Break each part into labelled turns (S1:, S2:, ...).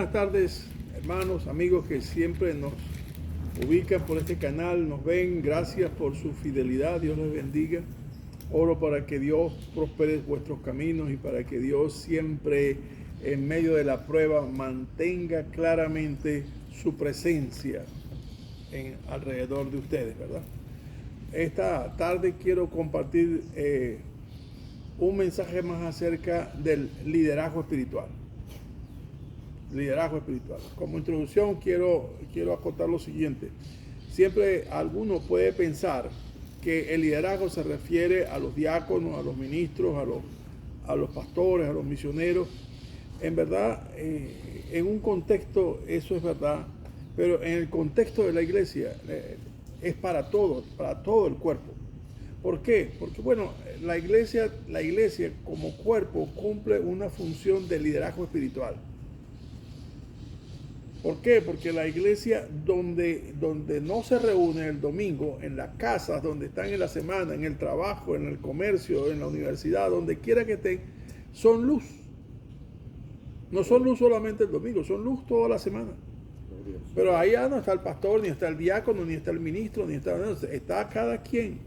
S1: buenas tardes, hermanos, amigos que siempre nos ubican por este canal, nos ven. Gracias por su fidelidad. Dios les bendiga. Oro para que Dios prospere vuestros caminos y para que Dios siempre en medio de la prueba mantenga claramente su presencia alrededor de ustedes, ¿verdad? Esta tarde quiero compartir un mensaje más acerca del liderazgo espiritual. Liderazgo espiritual. Como introducción quiero acotar lo siguiente. Siempre alguno puede pensar que el liderazgo se refiere a los diáconos, a los ministros, a los pastores, a los misioneros. En verdad, en un contexto eso es verdad, pero en el contexto de la iglesia es para todo el cuerpo. ¿Por qué? Porque bueno, la iglesia como cuerpo cumple una función de liderazgo espiritual. ¿Por qué? Porque la iglesia donde no se reúne el domingo, en las casas, donde están en la semana, en el trabajo, en el comercio, en la universidad, donde quiera que estén, son luz. No son luz solamente el domingo, son luz toda la semana. Pero allá no está el pastor, ni está el diácono, ni está el ministro, está cada quien,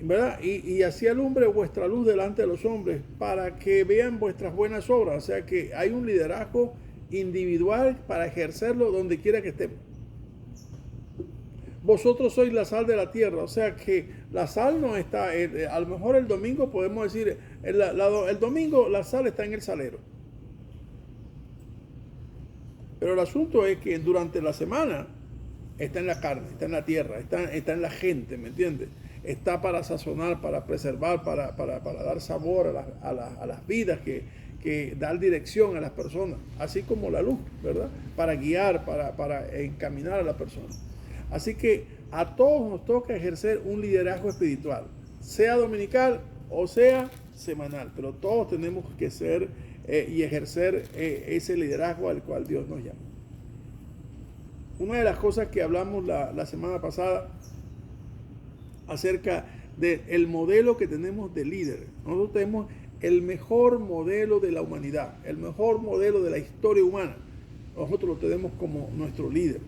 S1: ¿verdad? Y así alumbre vuestra luz delante de los hombres para que vean vuestras buenas obras. O sea que hay un liderazgo individual para ejercerlo donde quiera que estemos. Vosotros sois la sal de la tierra, o sea que la sal no está, a lo mejor el domingo podemos decir, el domingo la sal está en el salero. Pero el asunto es que durante la semana está en la carne, está en la tierra, está en la gente, ¿me entiendes? Está para sazonar, para preservar, para dar sabor a las vidas, que dar dirección a las personas, así como la luz, ¿verdad? Para guiar, para encaminar a la persona. Así que a todos nos toca ejercer un liderazgo espiritual, sea dominical o sea semanal, pero todos tenemos que ser y ejercer ese liderazgo al cual Dios nos llama. Una de las cosas que hablamos la semana pasada acerca del modelo que tenemos de líder. Nosotros tenemos el mejor modelo de la humanidad, el mejor modelo de la historia humana. Nosotros lo tenemos como nuestro líder,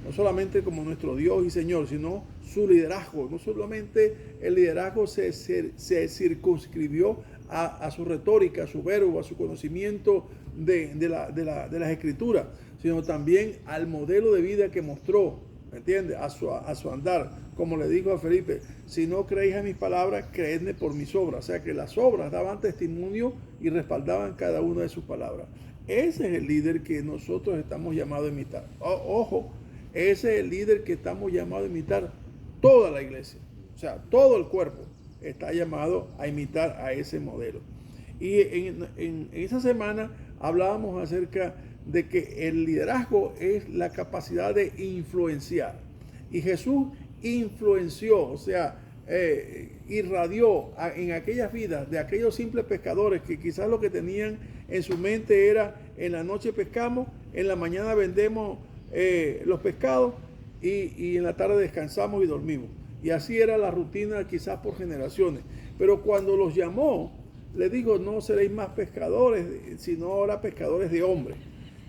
S1: no solamente como nuestro Dios y Señor, sino su liderazgo. No solamente el liderazgo se circunscribió a su retórica, a su verbo, a su conocimiento de las escrituras, sino también al modelo de vida que mostró, ¿me entiendes? A su andar, como le dijo a Felipe: si no creéis en mis palabras, creedme por mis obras. O sea que las obras daban testimonio y respaldaban cada una de sus palabras. Ese es el líder que nosotros estamos llamados a imitar. Ojo, ese es el líder que estamos llamados a imitar toda la iglesia. O sea, todo el cuerpo está llamado a imitar a ese modelo. Y en esa semana hablábamos acerca de que el liderazgo es la capacidad de influenciar. Y Jesús influenció, o sea, irradió en aquellas vidas de aquellos simples pescadores que quizás lo que tenían en su mente era: en la noche pescamos, en la mañana vendemos los pescados y en la tarde descansamos y dormimos. Y así era la rutina quizás por generaciones. Pero cuando los llamó, les dijo: no seréis más pescadores, sino ahora pescadores de hombres.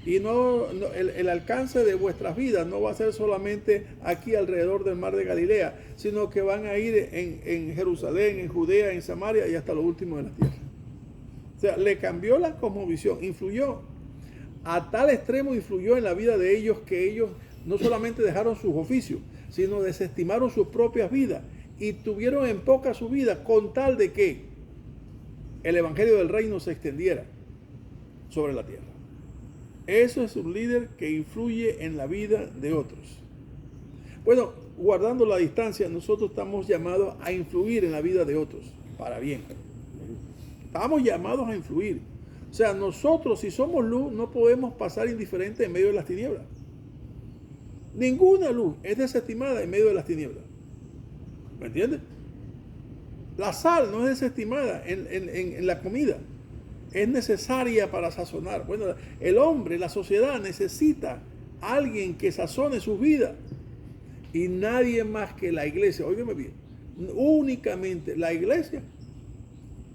S1: Y el alcance de vuestras vidas no va a ser solamente aquí alrededor del mar de Galilea, sino que van a ir en Jerusalén, en Judea, en Samaria y hasta lo último de la tierra. O sea, le cambió la cosmovisión, influyó. A tal extremo influyó en la vida de ellos que ellos no solamente dejaron sus oficios, sino desestimaron sus propias vidas y tuvieron en poca su vida con tal de que el evangelio del reino se extendiera sobre la tierra. Eso es un líder que influye en la vida de otros. Bueno, guardando la distancia, nosotros estamos llamados a influir en la vida de otros, para bien. Estamos llamados a influir. O sea, nosotros, si somos luz, no podemos pasar indiferente en medio de las tinieblas. Ninguna luz es desestimada en medio de las tinieblas. ¿Me entiendes? La sal no es desestimada en la comida. Es necesaria para sazonar. Bueno, el hombre, la sociedad necesita a alguien que sazone sus vidas. Y nadie más que la iglesia, óigame bien, únicamente la iglesia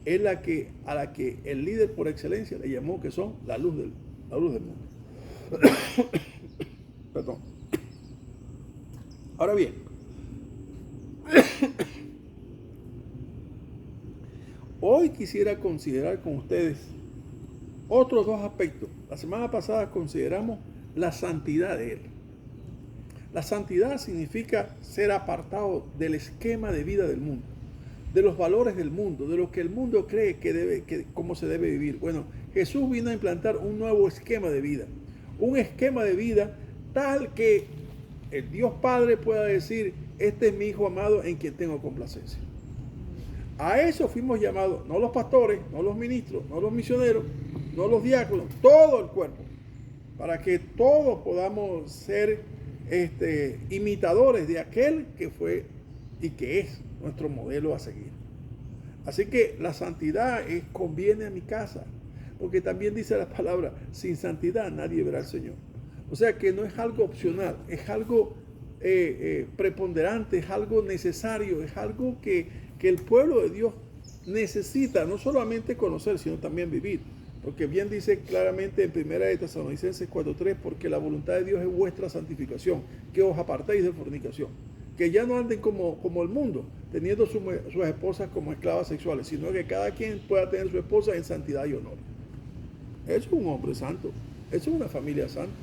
S1: es a la que el líder por excelencia le llamó que son la luz del mundo. Perdón. Ahora bien, hoy quisiera considerar con ustedes otros dos aspectos. La semana pasada consideramos la santidad de Él. La santidad significa ser apartado del esquema de vida del mundo, de los valores del mundo, de lo que el mundo cree cómo se debe vivir. Bueno, Jesús vino a implantar un nuevo esquema de vida. Un esquema de vida tal que el Dios Padre pueda decir, este es mi Hijo amado en quien tengo complacencia. A eso fuimos llamados, no los pastores, no los ministros, no los misioneros, no los diáconos, todo el cuerpo, para que todos podamos ser imitadores de aquel que fue y que es nuestro modelo a seguir. Así que la santidad conviene a mi casa, porque también dice la palabra, sin santidad nadie verá al Señor. O sea que no es algo opcional, es algo preponderante, es algo necesario, es algo que el pueblo de Dios necesita no solamente conocer, sino también vivir. Porque bien dice claramente en 1 Tesalonicenses 4:3, porque la voluntad de Dios es vuestra santificación, que os apartéis de fornicación, que ya no anden como el mundo, teniendo sus esposas como esclavas sexuales, sino que cada quien pueda tener su esposa en santidad y honor. Eso es un hombre santo, eso es una familia santa.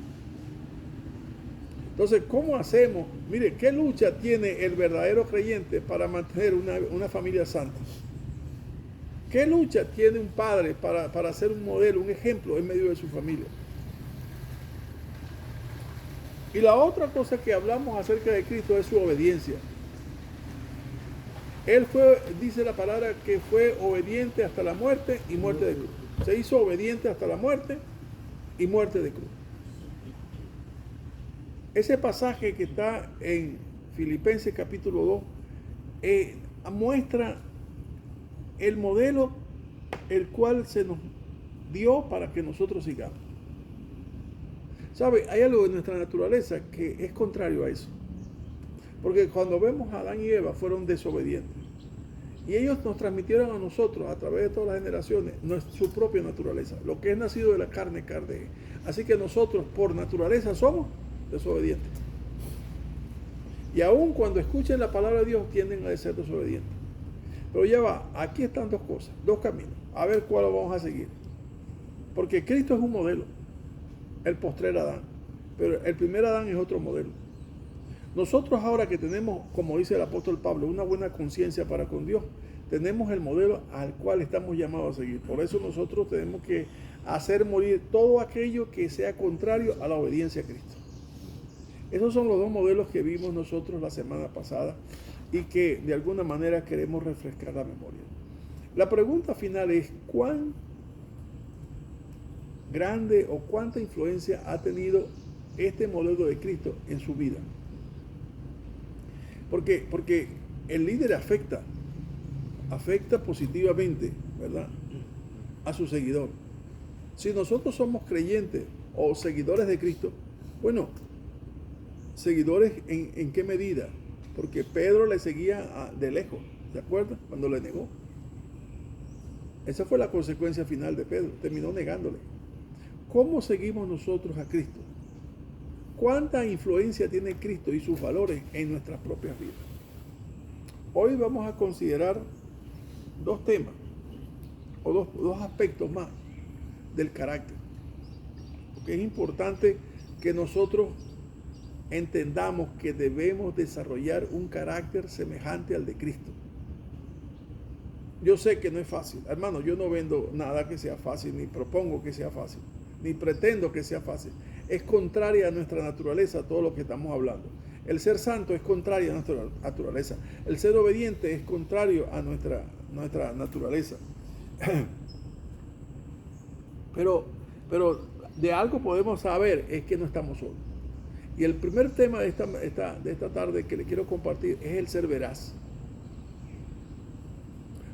S1: Entonces, ¿cómo hacemos? Mire, ¿qué lucha tiene el verdadero creyente para mantener una familia santa? ¿Qué lucha tiene un padre para ser un modelo, un ejemplo en medio de su familia? Y la otra cosa que hablamos acerca de Cristo es su obediencia. Él fue, dice la palabra, que fue obediente hasta la muerte y muerte de cruz. Se hizo obediente hasta la muerte y muerte de cruz. Ese pasaje que está en Filipenses capítulo 2 muestra el modelo el cual se nos dio para que nosotros sigamos. ¿Sabe? Hay algo en nuestra naturaleza que es contrario a eso. Porque cuando vemos a Adán y Eva fueron desobedientes. Y ellos nos transmitieron a nosotros, a través de todas las generaciones, su propia naturaleza. Lo que es nacido de la carne, carne. Así que nosotros por naturaleza somos desobedientes. Y aun cuando escuchen la palabra de Dios tienden a ser desobedientes. Pero ya va, aquí están dos cosas, dos caminos. A ver cuál vamos a seguir. Porque Cristo es un modelo, el postrer Adán. Pero el primer Adán es otro modelo. Nosotros ahora que tenemos, como dice el apóstol Pablo, una buena conciencia para con Dios, tenemos el modelo al cual estamos llamados a seguir. Por eso nosotros tenemos que hacer morir todo aquello que sea contrario a la obediencia a Cristo. Esos son los dos modelos que vimos nosotros la semana pasada y que de alguna manera queremos refrescar la memoria. La pregunta final es, ¿cuán grande o cuánta influencia ha tenido este modelo de Cristo en su vida? Porque el líder afecta positivamente, ¿verdad?, a su seguidor. Si nosotros somos creyentes o seguidores de Cristo, bueno, seguidores ¿en qué medida? Porque Pedro le seguía de lejos, ¿de acuerdo? Cuando le negó. Esa fue la consecuencia final de Pedro, terminó negándole. ¿Cómo seguimos nosotros a Cristo? ¿Cuánta influencia tiene Cristo y sus valores en nuestras propias vidas? Hoy vamos a considerar dos temas, o dos aspectos más del carácter. Porque es importante que nosotros entendamos que debemos desarrollar un carácter semejante al de Cristo. Yo sé que no es fácil, hermano, yo no vendo nada que sea fácil, ni propongo que sea fácil, ni pretendo que sea fácil. Es contraria a nuestra naturaleza todo lo que estamos hablando. El ser santo es contrario a nuestra naturaleza. El ser obediente es contrario a nuestra naturaleza. Pero de algo podemos saber es que no estamos solos. Y el primer tema de esta tarde que le quiero compartir es el ser veraz.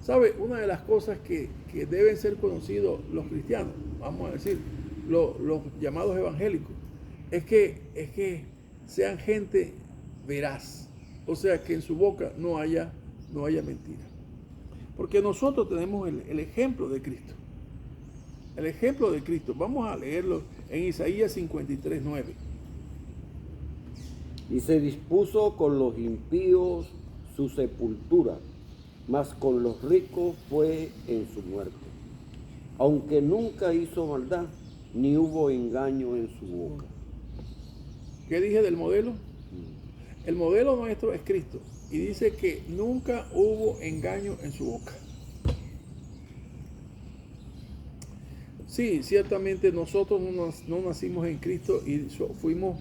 S1: ¿Sabe? Una de las cosas que deben ser conocidos los cristianos, vamos a decir, los llamados evangélicos, es que sean gente veraz. O sea, que en su boca no haya mentira. Porque nosotros tenemos el ejemplo de Cristo. El ejemplo de Cristo. Vamos a leerlo en Isaías 53:9.
S2: Y se dispuso con los impíos su sepultura, mas con los ricos fue en su muerte. Aunque nunca hizo maldad, ni hubo engaño en su boca.
S1: ¿Qué dije del modelo? El modelo nuestro es Cristo. Y dice que nunca hubo engaño en su boca. Sí, ciertamente nosotros no nacimos en Cristo y fuimos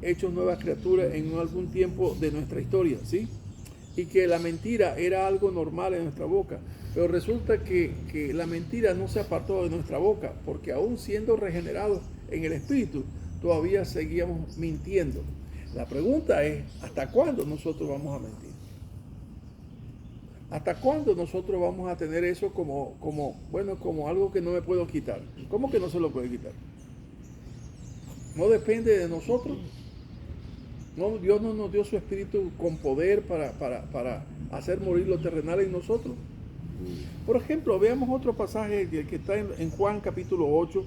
S1: hechos nuevas criaturas en algún tiempo de nuestra historia, ¿sí? Y que la mentira era algo normal en nuestra boca. Pero resulta que la mentira no se apartó de nuestra boca, porque aún siendo regenerados en el Espíritu, todavía seguíamos mintiendo. La pregunta es, ¿hasta cuándo nosotros vamos a mentir? ¿Hasta cuándo nosotros vamos a tener eso como algo que no me puedo quitar? ¿Cómo que no se lo puede quitar? ¿No depende de nosotros? No, Dios no nos dio su Espíritu con poder para hacer morir lo terrenal en nosotros. Por ejemplo, veamos otro pasaje que está en Juan capítulo 8,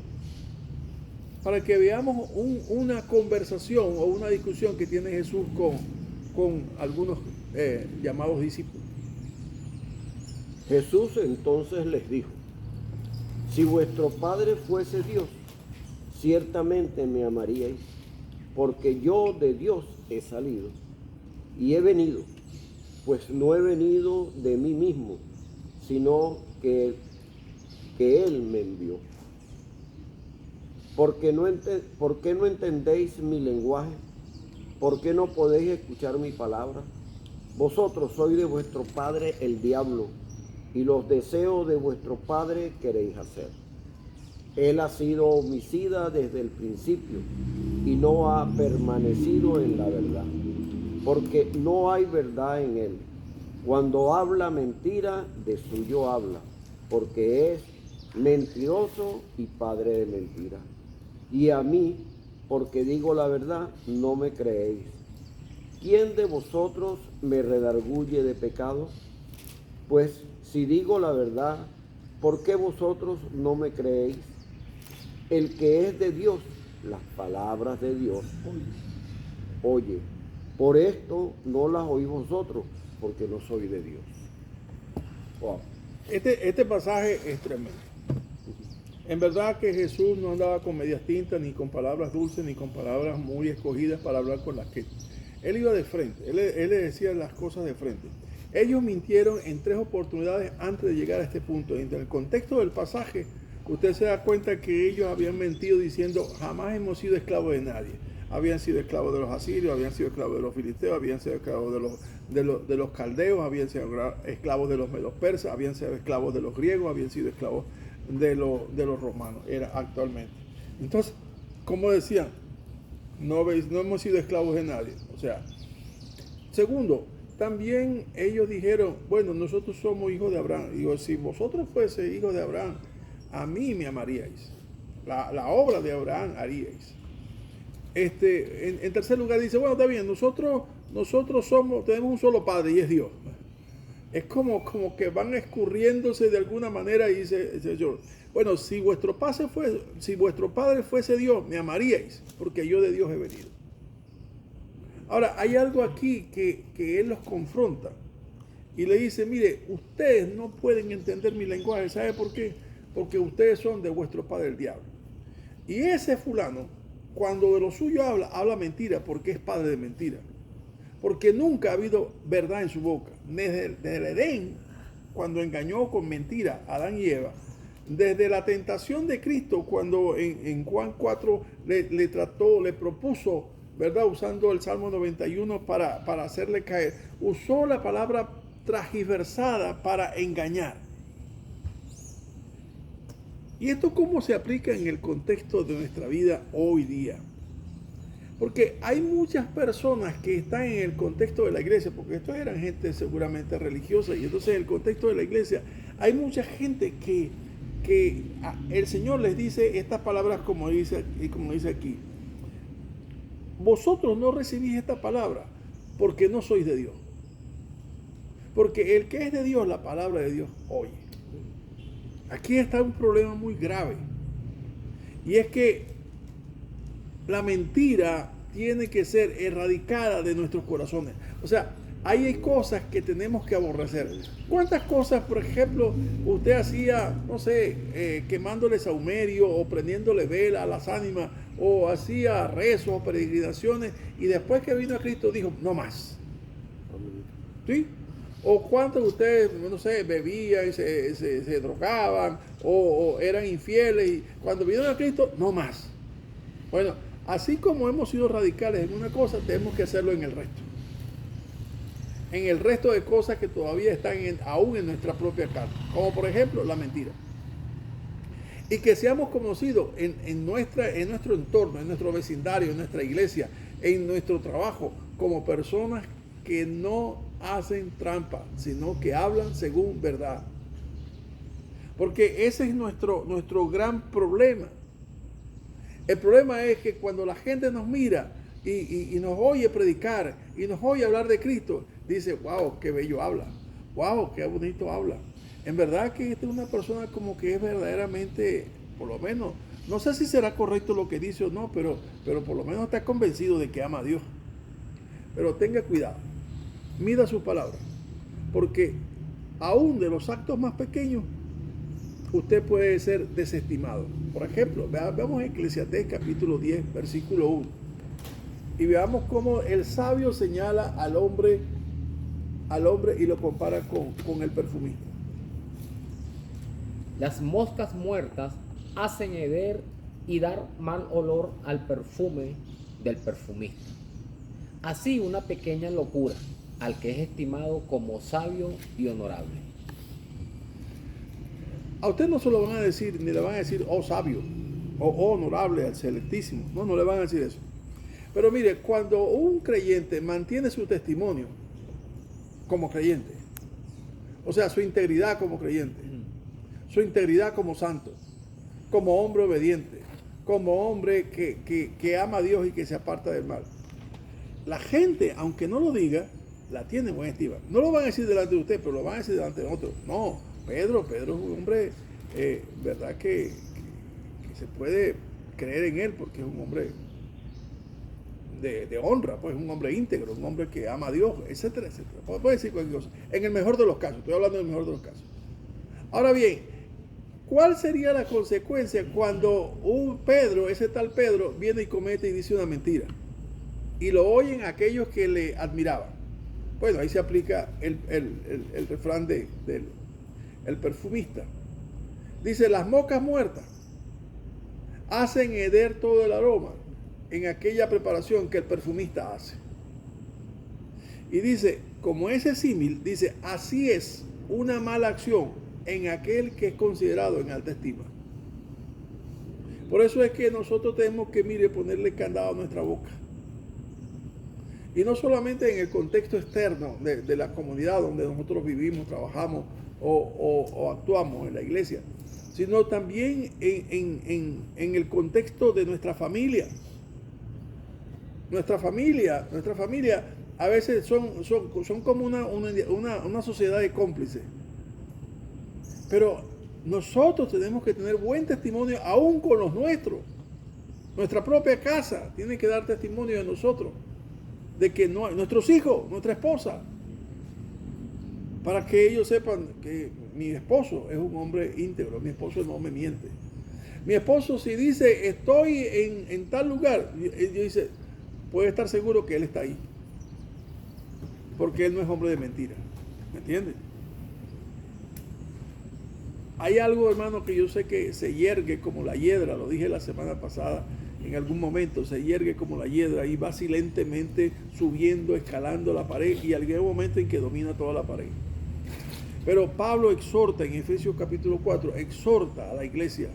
S1: para que veamos una conversación o una discusión que tiene Jesús con algunos llamados discípulos.
S2: Jesús entonces les dijo: si vuestro Padre fuese Dios, ciertamente me amaríais, porque yo de Dios he salido y he venido, pues no he venido de mí mismo, sino que Él me envió. ¿Por qué no entendéis mi lenguaje? ¿Por qué no podéis escuchar mi palabra? Vosotros sois de vuestro padre el diablo, y los deseos de vuestro padre queréis hacer. Él ha sido homicida desde el principio y no ha permanecido en la verdad, porque no hay verdad en él. Cuando habla mentira, de suyo habla, porque es mentiroso y padre de mentira. Y a mí, porque digo la verdad, no me creéis. ¿Quién de vosotros me redarguye de pecado? Pues si digo la verdad, ¿por qué vosotros no me creéis? El que es de Dios, las palabras de Dios oye. Por esto no las oís vosotros, porque no soy de Dios.
S1: Wow. Este pasaje es tremendo. En verdad que Jesús no andaba con medias tintas, ni con palabras dulces, ni con palabras muy escogidas para hablar con las que... Él iba de frente, él le decía las cosas de frente. Ellos mintieron en 3 oportunidades antes de llegar a este punto. En el contexto del pasaje, usted se da cuenta que ellos habían mentido diciendo: jamás hemos sido esclavos de nadie. Habían sido esclavos de los asirios, habían sido esclavos de los filisteos, habían sido esclavos de los caldeos, habían sido esclavos de los medos persas, habían sido esclavos de los griegos, habían sido esclavos de los romanos, era actualmente. Entonces, como decían, no hemos sido esclavos de nadie. O sea, segundo, también ellos dijeron: bueno, nosotros somos hijos de Abraham. Digo, si vosotros fuese hijos de Abraham, a mí me amaríais. La obra de Abraham haríais. En tercer lugar dice: bueno, está bien, nosotros tenemos un solo padre y es Dios. Es como que van escurriéndose de alguna manera, y dice el Señor: bueno, si vuestro padre fuese Dios, me amaríais, porque yo de Dios he venido. Ahora, hay algo aquí que Él los confronta y le dice: mire, ustedes no pueden entender mi lenguaje. ¿Sabe por qué? Porque ustedes son de vuestro padre el diablo. Y ese fulano, cuando de lo suyo habla mentira, porque es padre de mentira. Porque nunca ha habido verdad en su boca. Desde el Edén, cuando engañó con mentira a Adán y Eva, desde la tentación de Cristo, cuando en Juan 4 le propuso, ¿verdad?, usando el Salmo 91 para hacerle caer, usó la palabra transgiversada para engañar. ¿Y esto cómo se aplica en el contexto de nuestra vida hoy día? Porque hay muchas personas que están en el contexto de la iglesia, porque estos eran gente seguramente religiosa, y entonces en el contexto de la iglesia hay mucha gente que el Señor les dice estas palabras como dice aquí: vosotros no recibís esta palabra porque no sois de Dios. Porque el que es de Dios, la palabra de Dios oye. Aquí está un problema muy grave. Y es que la mentira tiene que ser erradicada de nuestros corazones. O sea, ahí hay cosas que tenemos que aborrecer. ¿Cuántas cosas, por ejemplo, usted hacía, no sé, quemándole saumerio o prendiéndole vela a las ánimas, o hacía rezos o peregrinaciones, y después que vino a Cristo dijo, no más? ¿Sí? O cuántos de ustedes, no sé, bebían y se drogaban o eran infieles, y cuando vinieron a Cristo, no más. Bueno, así como hemos sido radicales en una cosa, tenemos que hacerlo en el resto. En el resto de cosas que todavía están aún en nuestra propia carne, como por ejemplo la mentira. Y que seamos conocidos en nuestro entorno, en nuestro vecindario, en nuestra iglesia, en nuestro trabajo, como personas que no hacen trampa, sino que hablan según verdad. Porque ese es nuestro gran problema. El problema es que cuando la gente nos mira y nos oye predicar y nos oye hablar de Cristo, dice, wow, qué bello habla, wow, qué bonito habla. En verdad que esta es una persona como que es verdaderamente, por lo menos, no sé si será correcto lo que dice o no, pero por lo menos está convencido de que ama a Dios. Pero tenga cuidado, mida su palabra, porque aún de los actos más pequeños, usted puede ser desestimado. Por ejemplo, veamos Eclesiastés capítulo 10, versículo 1. Y veamos cómo el sabio señala al hombre y lo compara con el perfumista.
S3: Las moscas muertas hacen heder y dar mal olor al perfume del perfumista. Así una pequeña locura al que es estimado como sabio y honorable.
S1: A usted no se lo van a decir, ni le van a decir, oh sabio, o oh honorable, al selectísimo. No le van a decir eso. Pero mire, cuando un creyente mantiene su testimonio como creyente, o sea, su integridad como creyente, su integridad como santo, como hombre obediente, como hombre que ama a Dios y que se aparta del mal, la gente, aunque no lo diga, la tiene en buena estima. No lo van a decir delante de usted, pero lo van a decir delante de otro. No, Pedro es un hombre, verdad que se puede creer en él porque es un hombre de honra, pues un hombre íntegro, un hombre que ama a Dios, etcétera, etcétera. Puede decir cualquier cosa. En el mejor de los casos, estoy hablando del mejor de los casos. Ahora bien, ¿cuál sería la consecuencia cuando ese tal Pedro, viene y comete y dice una mentira? Y lo oyen aquellos que le admiraban. Bueno, ahí se aplica el refrán del perfumista. Dice, las moscas muertas hacen heder todo el aroma en aquella preparación que el perfumista hace. Y dice, como ese símil, dice, así es una mala acción en aquel que es considerado en alta estima. Por eso es que nosotros tenemos que, ponerle candado a nuestra boca. Y no solamente en el contexto externo de la comunidad donde nosotros vivimos, trabajamos o actuamos en la iglesia, sino también en el contexto de nuestra familia. Nuestra familia a veces son como una sociedad de cómplices. Pero nosotros tenemos que tener buen testimonio aún con los nuestros. Nuestra propia casa tiene que dar testimonio de nosotros, de que nuestros hijos, nuestra esposa, para que ellos sepan que mi esposo es un hombre íntegro, mi esposo no me miente. Mi esposo, si dice estoy en tal lugar, él dice, puede estar seguro que él está ahí, porque él no es hombre de mentira. ¿Me entiendes? Hay algo, hermano, que yo sé que se yergue como la hiedra, lo dije la semana pasada, en algún momento se yergue como la hiedra y va silentemente subiendo, escalando la pared, y algún momento en que domina toda la pared. Pero Pablo exhorta en Efesios capítulo 4, exhorta a la iglesia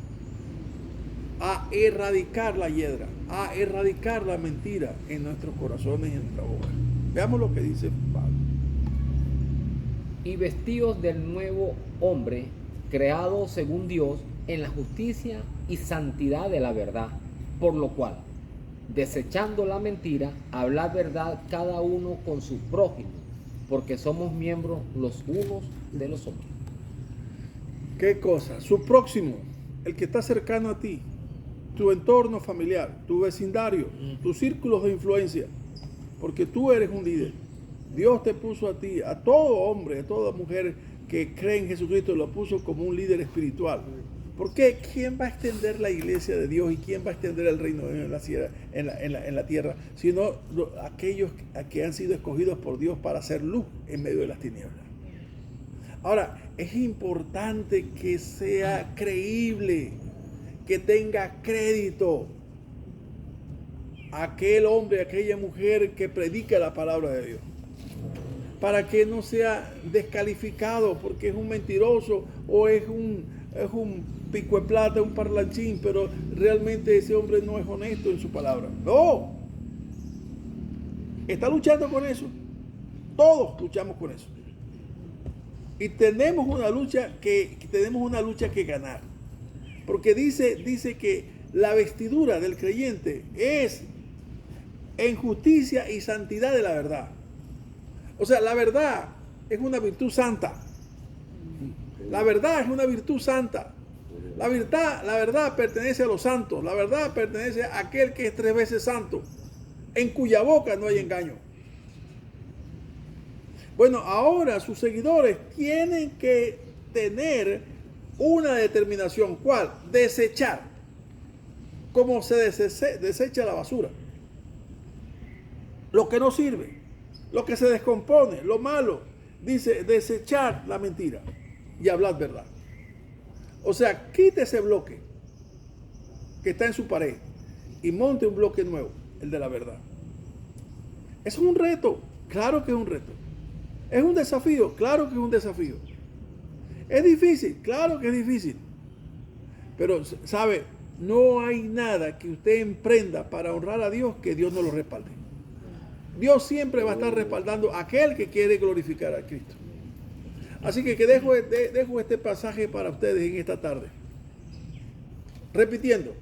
S1: a erradicar la hiedra, a erradicar la mentira en nuestros corazones y en nuestra boca. Veamos lo que dice Pablo.
S3: Y vestidos del nuevo hombre, creado según Dios en la justicia y santidad de la verdad, por lo cual, desechando la mentira, hablad verdad cada uno con su prójimo, porque somos miembros los unos de los otros.
S1: ¿Qué cosa? Su próximo, el que está cercano a ti. tu entorno familiar, tu vecindario, tus círculos de influencia, porque tú eres un líder. Dios te puso a ti, a todo hombre, a toda mujer que cree en Jesucristo, lo puso como un líder espiritual. Porque ¿quién va a extender la iglesia de Dios y quién va a extender el reino de Dios en la tierra? Sino aquellos que han sido escogidos por Dios para hacer luz en medio de las tinieblas. Ahora, es importante que sea creíble, que tenga crédito aquel hombre, aquella mujer que predica la palabra de Dios, para que no sea descalificado porque es un mentiroso o es un pico de plata, un parlanchín, pero realmente ese hombre no es honesto en su palabra. No, está luchando con eso. Todos luchamos con eso. Y tenemos una lucha que ganar. Porque dice que la vestidura del creyente es en justicia y santidad de la verdad. O sea, la verdad es una virtud santa. La verdad es una virtud santa. La verdad pertenece a los santos. La verdad pertenece a aquel que es 3 veces santo, en cuya boca no hay engaño. Bueno, ahora sus seguidores tienen que tener una determinación. ¿Cuál? Desechar. Como se desecha la basura. Lo que no sirve, lo que se descompone, lo malo. Dice desechar la mentira y hablar verdad. O sea, quite ese bloque que está en su pared y monte un bloque nuevo, el de la verdad. Es un reto, claro que es un reto. Es un desafío, claro que es un desafío. Es difícil, claro que es difícil. Pero, ¿sabe? No hay nada que usted emprenda para honrar a Dios que Dios no lo respalde. Dios siempre va a estar respaldando a aquel que quiere glorificar a Cristo. Así que dejo este pasaje para ustedes en esta tarde. Repitiendo,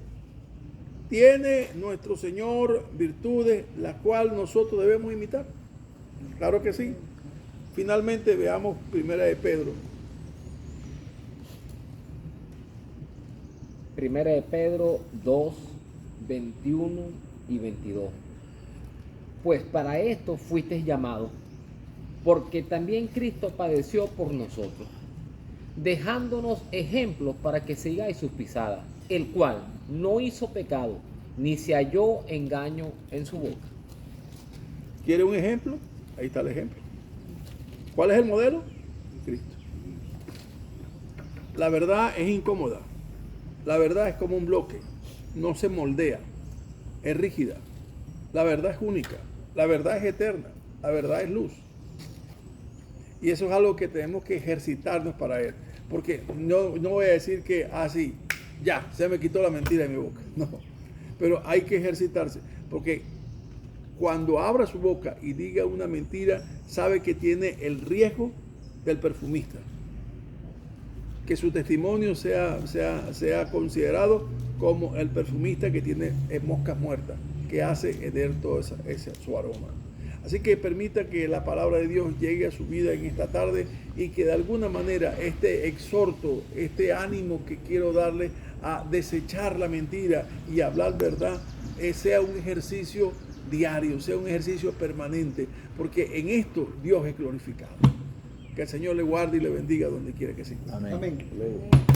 S1: tiene nuestro Señor virtudes las cuales nosotros debemos imitar. Claro que sí. Finalmente veamos Primera de Pedro.
S3: Primera de Pedro 2, 21 y 22. Pues para esto fuisteis llamados, porque también Cristo padeció por nosotros, dejándonos ejemplos para que sigáis sus pisadas, el cual no hizo pecado, ni se halló engaño en su boca.
S1: ¿Quiere un ejemplo? Ahí está el ejemplo. ¿Cuál es el modelo? Cristo. La verdad es incómoda. La verdad es como un bloque. No se moldea. Es rígida. La verdad es única. La verdad es eterna. La verdad es luz. Y eso es algo que tenemos que ejercitarnos para él. Porque no voy a decir que así, ya, se me quitó la mentira de mi boca. No. Pero hay que ejercitarse. Porque cuando abra su boca y diga una mentira, sabe que tiene el riesgo del perfumista. Que su testimonio sea considerado como el perfumista que tiene moscas muertas, que hace heder todo ese su aroma. Así que permita que la palabra de Dios llegue a su vida en esta tarde y que de alguna manera este exhorto, este ánimo que quiero darle a desechar la mentira y hablar verdad, sea un ejercicio diario, sea un ejercicio permanente, porque en esto Dios es glorificado. Que el Señor le guarde y le bendiga donde quiera que se encuentre.
S4: Amén.
S2: Amén.